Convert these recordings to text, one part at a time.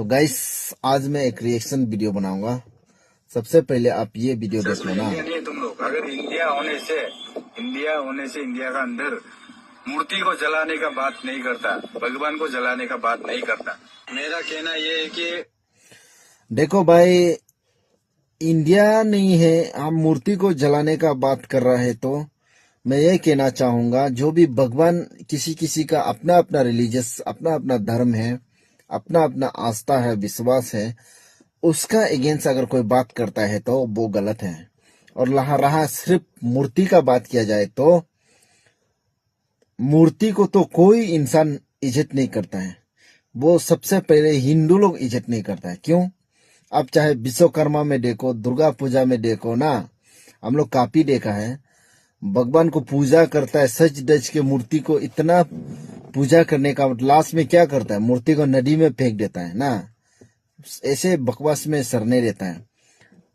तो गाइस आज मैं एक रिएक्शन वीडियो बनाऊंगा। सबसे पहले आप ये वीडियो देख लो ना। इंडिया नहीं है तुम लोग। अगर इंडिया होने से इंडिया का अंदर मूर्ति को जलाने का बात नहीं करता, भगवान को जलाने का बात नहीं करता। मेरा कहना ये है कि देखो भाई, इंडिया नहीं है, हम मूर्ति को जलाने का बात कर रहा है तो मैं ये कहना चाहूंगा, जो भी भगवान किसी किसी का अपना अपना रिलीजियस, अपना अपना धर्म है, अपना अपना आस्था है, विश्वास है, उसका अगेंस्ट अगर कोई बात करता है तो वो गलत है। और रहा सिर्फ मूर्ति का बात किया जाए तो मूर्ति को तो कोई इंसान इज्जत नहीं करता है। वो सबसे पहले हिंदू लोग इज्जत नहीं करता है। क्यों? आप चाहे विश्वकर्मा में देखो, दुर्गा पूजा में देखो ना, हम लोग काफी देखा है, भगवान को पूजा करता है, सज धज के मूर्ति को इतना पूजा करने का लास्ट में क्या करता है, मूर्ति को नदी में फेंक देता है ना। ऐसे बकवास में सरने देता है,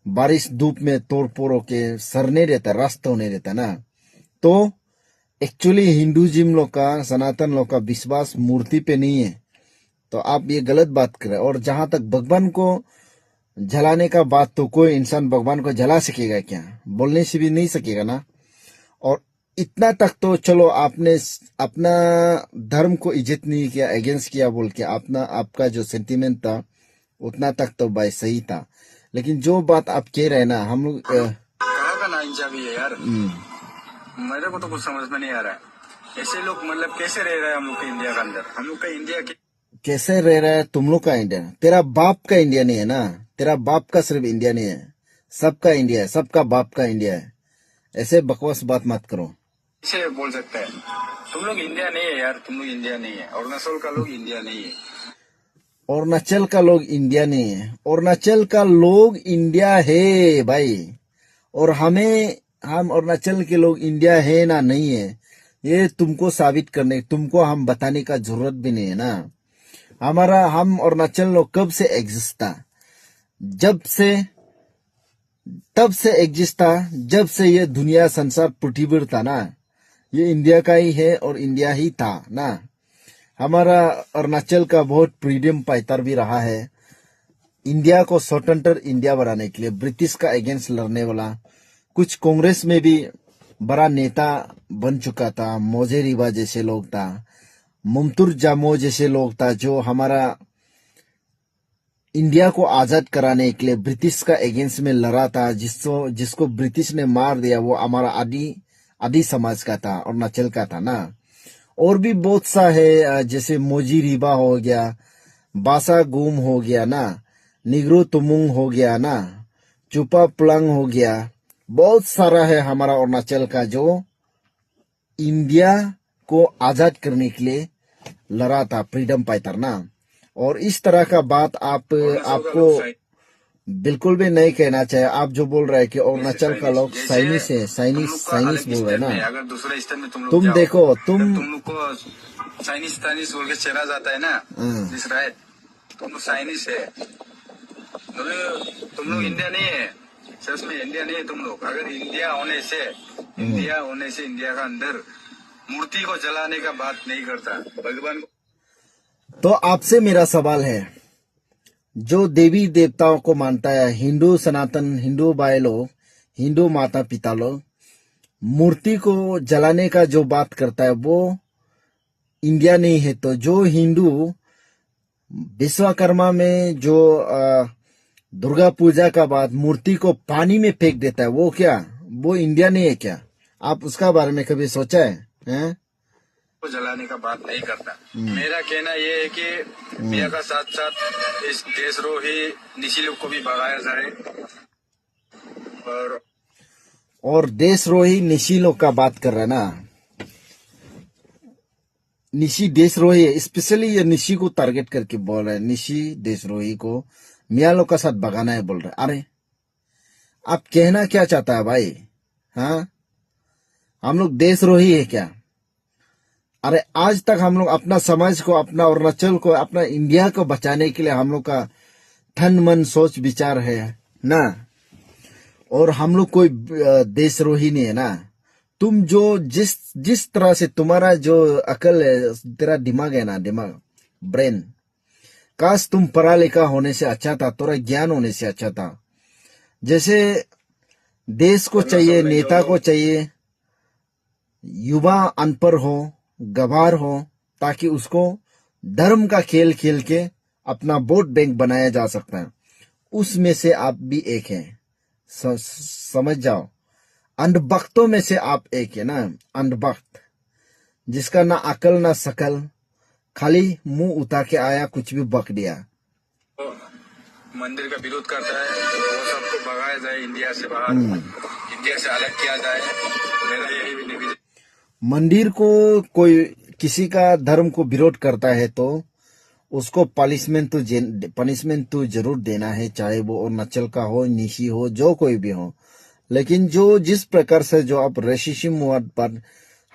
बारिश धूप में तोड़ फोड़ के सरने देता है, रास्ता होने देता है ना। तो एक्चुअली हिंदुइज्म लोग का, सनातन लोग का विश्वास मूर्ति पे नहीं है। तो आप ये गलत बात कर रहे हैं। और जहां तक भगवान को जलाने का बात, तो कोई इंसान भगवान को जला सकेगा क्या? बोलने से भी नहीं सकेगा ना। और इतना तक तो चलो, आपने अपना धर्म को इज्जत नहीं किया, अगेंस्ट किया बोल के आपका जो सेंटीमेंट था उतना तक तो भाई सही था। लेकिन जो बात आप कह रहे हैं ना, हम लोग कहाँ का नाइंसाफी है यार। मेरे को तो कुछ समझ में नहीं आ रहा है। ऐसे लोग मतलब कैसे रह रहे हैं हम लोग के इंडिया के अंदर। हम लोग का इंडिया कैसे रह रहा है? तुम लोग का इंडिया, तेरा बाप का इंडिया नहीं है ना। तेरा बाप का सिर्फ इंडिया नहीं है, सबका इंडिया है, सबका बाप का इंडिया है। ऐसे बकवास बात मत करो। कैसे बोल सकते हैं? तुम लोग इंडिया नहीं है यार, तुम लोग इंडिया नहीं है। अरुणाचल का लोग इंडिया नहीं है। अरुणाचल का लोग इंडिया नहीं है, अरुणाचल का लोग इंडिया है भाई। और हम अरुणाचल के लोग इंडिया है ना नहीं है, ये तुमको साबित करने, तुमको हम बताने का जरूरत भी नहीं है ना। हम अरुणाचल लोग कब से एग्जिस्ट था? तब से एग्जिस्ट था जब से ये दुनिया संसार पृथ्वी था ना। ये इंडिया का ही है और इंडिया ही था ना। हमारा अरुणाचल का बहुत फ्रीडम फाइटर भी रहा है। इंडिया को स्वतंत्र इंडिया बनाने के लिए ब्रिटिश का अगेंस्ट लड़ने वाला, कुछ कांग्रेस में भी बड़ा नेता बन चुका था। मोजे रिबा जैसे लोग था, मुमतुर जामो जैसे लोग था, जो हमारा इंडिया को आजाद कराने के लिए ब्रिटिश का अगेंस्ट में लड़ा था। जिसको ब्रिटिश ने मार दिया, वो हमारा आदि समाज का था, अरुणाचल का था ना। और भी बहुत सा है, जैसे मोजी रिबा हो गया, बासा गुम हो गया ना, निग्रो तुमुंग हो गया ना, चुपा प्लंग हो गया। बहुत सारा है हमारा अरुणाचल का, जो इंडिया को आजाद करने के लिए लड़ा था, फ्रीडम फाइटर ना। और इस तरह का बात आपको बिल्कुल भी नहीं कहना चाहिए। आप जो बोल रहे हैं कि अरुणाचल का लोग साइनिस है, साइनिस बोल रहे हैं ना। अगर दूसरे स्टेट में तुम देखो, तुम लोग को चाइनीस बोल के चला जाता है ना, तुम लोग चाइनीस है। तुम लोग इंडिया नहीं है, सच में इंडिया नहीं है तुम लोग। अगर इंडिया होने से इंडिया का अंदर मूर्ति को जलाने का बात नहीं करता, भगवान को। तो आपसे मेरा सवाल है, जो देवी देवताओं को मानता है, हिंदू सनातन हिंदू भाई लोग, हिंदू माता पिता लोग, मूर्ति को जलाने का जो बात करता है वो इंडिया नहीं है। तो जो हिंदू विश्वकर्मा में जो दुर्गा पूजा का बाद मूर्ति को पानी में फेंक देता है, वो इंडिया नहीं है क्या? आप उसका बारे में कभी सोचा है? को जलाने का बात नहीं करता। मेरा कहना ये है कि इंडिया का साथ साथ इस देशद्रोही निशी लोग को भी भगाया जाए। और देशद्रोही निशी लोग का बात कर रहा है ना, निशी देशद्रोही है, स्पेशली ये निशी को टारगेट करके बोल रहा है। निशी देशद्रोही को मियाँ लोग का साथ भगाना है बोल रहा है। अरे आप कहना क्या चाहता है भाई? हाँ, हम लोग देशद्रोही है क्या? अरे आज तक हम लोग अपना समाज को, अपना अरुणाचल को, अपना इंडिया को बचाने के लिए हम लोग का तन मन सोच विचार है ना। और हम लोग कोई देशद्रोही नहीं है ना। तुम जो जिस तरह से तुम्हारा जो अकल है, तेरा दिमाग है ना, दिमाग ब्रेन, काश तुम पढ़ा लिखा होने से अच्छा था, थोड़ा ज्ञान होने से अच्छा था। जैसे देश को चाहिए, नेता को चाहिए युवा अनपढ़ हो, गवार हो, ताकि उसको धर्म का खेल खेल के अपना वोट बैंक बनाया जा सकता है। उसमें से आप भी एक हैं, समझ जाओ। अंधभक्तों में से आप एक है ना, अंधभक्त, जिसका ना अकल ना शकल, खाली मुंह उठा के आया, कुछ भी बक दिया। वो मंदिर का विरोध करता है, वो सबको भगाया जाए इंडिया से बाहर, इंडिया से अलग किया जाए। मेरा यही भी निवेदन। मंदिर को कोई किसी का धर्म को विरोध करता है तो उसको पनिशमेंट तो जरूर देना है, चाहे वो अरुणाचल का हो, निशी हो, जो कोई भी हो। लेकिन जो जिस प्रकार से जो आप रेसिज्म वर्ड पर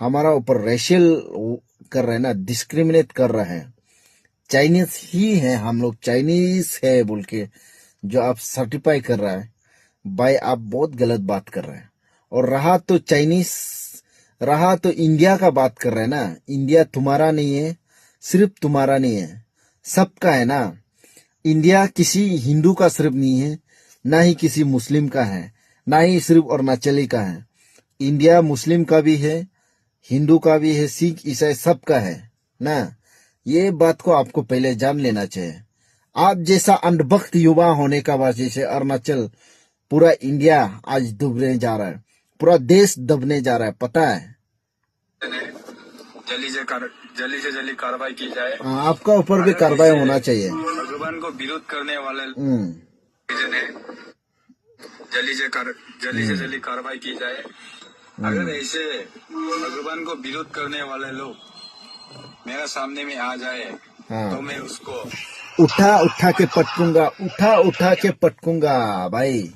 हमारा ऊपर रेशियल कर रहे हैं ना, डिस्क्रिमिनेट कर रहे हैं, चाइनीज ही है हम लोग, चाइनीज है बोल के जो आप सर्टिफाई कर रहा है भाई, आप बहुत गलत बात कर रहे हैं। और रहा तो चाइनीज, रहा तो इंडिया का बात कर रहे हैं ना, इंडिया तुम्हारा नहीं है, सिर्फ तुम्हारा नहीं है, सबका है ना। इंडिया किसी हिंदू का सिर्फ नहीं है, ना ही किसी मुस्लिम का है, ना ही सिर्फ अरुणाचली का है। इंडिया मुस्लिम का भी है, हिंदू का भी है, सिख ईसाई सबका है ना। ये बात को आपको पहले जान लेना चाहिए। आप जैसा अंधभक्त युवा होने का वजह से अरुणाचल, पूरा इंडिया आज डूबने जा रहा है, पूरा देश दबने जा रहा है, पता है। जल्दी से जल्दी कार्रवाई की जाए। आपका ऊपर भी कार्रवाई होना चाहिए। भगवान को विरोध करने वाले जल्दी से जल्दी कार्रवाई की जाए। अगर ऐसे भगवान को विरोध करने वाले लोग मेरा सामने में आ जाए तो मैं उसको उठा उठा के पटकूंगा, उठा उठा के पटकूंगा भाई।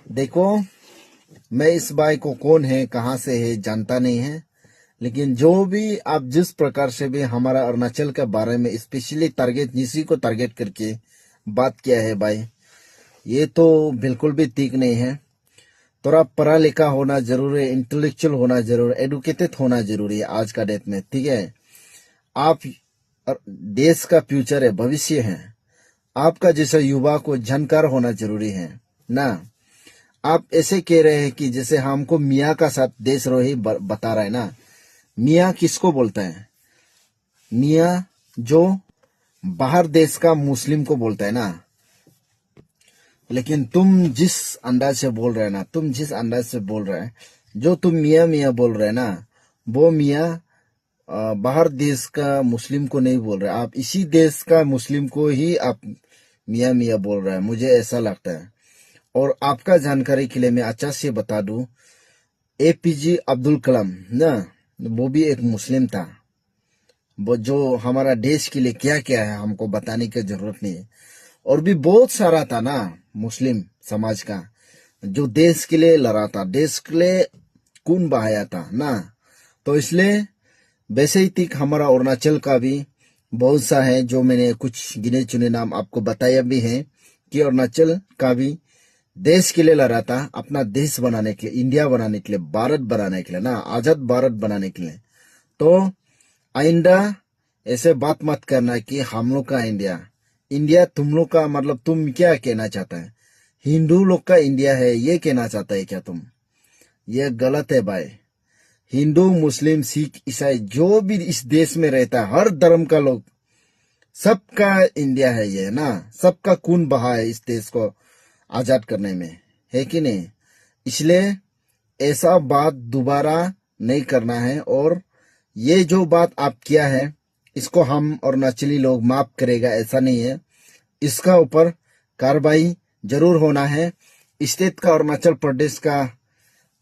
देखो, मैं इस भाई को कौन है, कहां से है, जानता नहीं है, लेकिन जो भी आप जिस प्रकार से भी हमारा अरुणाचल के बारे में स्पेशली टारगेट, इसी को टारगेट करके बात किया है भाई, ये तो बिल्कुल भी ठीक नहीं है। थोड़ा पढ़ा लिखा होना जरूरी है, इंटेलेक्चुअल होना जरूरी है, एडुकेटेड होना जरूरी है आज का डेट में, ठीक है। आप देश का फ्यूचर है, भविष्य है। आपका जैसा युवा को जानकार होना जरूरी है ना। आप ऐसे कह रहे हैं कि जैसे हमको मियाँ का साथ देशद्रोही बता रहा है ना। मियाँ किसको बोलता है? मियाँ जो बाहर देश का मुस्लिम को बोलता है ना। लेकिन तुम जिस अंदाज से बोल रहे हैं ना, तुम जिस अंदाज से बोल रहे हैं, जो तुम मियाँ मियाँ बोल रहे हैं ना, वो मियाँ बाहर देश का मुस्लिम को नहीं बोल रहे, आप इसी देश का मुस्लिम को ही आप मियाँ मियाँ बोल रहे हैं, मुझे ऐसा लगता है। और आपका जानकारी के लिए मैं अच्छा से बता दूं, APJ अब्दुल कलाम ना, वो भी एक मुस्लिम था। वो जो हमारा देश के लिए क्या क्या है हमको बताने की जरूरत नहीं है। और भी बहुत सारा था ना मुस्लिम समाज का, जो देश के लिए लड़ा था, देश के लिए खून बहाया था ना। तो इसलिए वैसे ही ठीक हमारा अरुणाचल का भी बहुत सा है, जो मैंने कुछ गिने चुने नाम आपको बताया भी है कि अरुणाचल का भी देश के लिए लड़ा था, अपना देश बनाने के लिए, इंडिया बनाने के लिए, भारत बनाने के लिए ना, आजाद भारत बनाने के लिए। तो आइंदा ऐसे बात मत करना कि हम लोग का इंडिया, इंडिया तुम लोग का, मतलब तुम क्या कहना चाहता है? हिंदू लोग का इंडिया है ये कहना चाहता है क्या तुम? ये गलत है भाई। हिंदू, मुस्लिम, सिख, ईसाई जो भी इस देश में रहता है, हर धर्म का लोग, सबका इंडिया है ये ना। सबका खून बहा है इस देश को आजाद करने में, है कि नहीं? इसलिए ऐसा बात दोबारा नहीं करना है। और ये जो बात आप किया है, इसको हम अरुणाचली लोग माफ करेगा ऐसा नहीं है। इसका ऊपर कार्रवाई जरूर होना है। स्टेट का, अरुणाचल प्रदेश का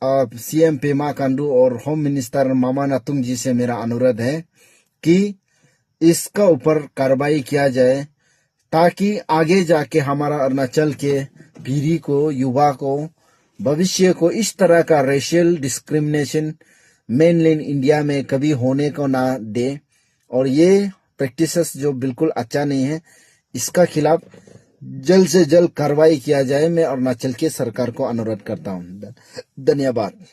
CM पेमा खांडू और होम मिनिस्टर मामा नातुंग जी से मेरा अनुरोध है कि इसका ऊपर कार्रवाई किया जाए, ताकि आगे जाके हमारा अरुणाचल के पीढ़ी को, युवा को, भविष्य को इस तरह का रेशियल डिस्क्रिमिनेशन मेनलैंड इंडिया में कभी होने को ना दे। और ये प्रैक्टिसेस जो बिल्कुल अच्छा नहीं है, इसका खिलाफ जल्द से जल्द कार्रवाई किया जाए। मैं अरुणाचल की सरकार को अनुरोध करता हूँ। धन्यवाद।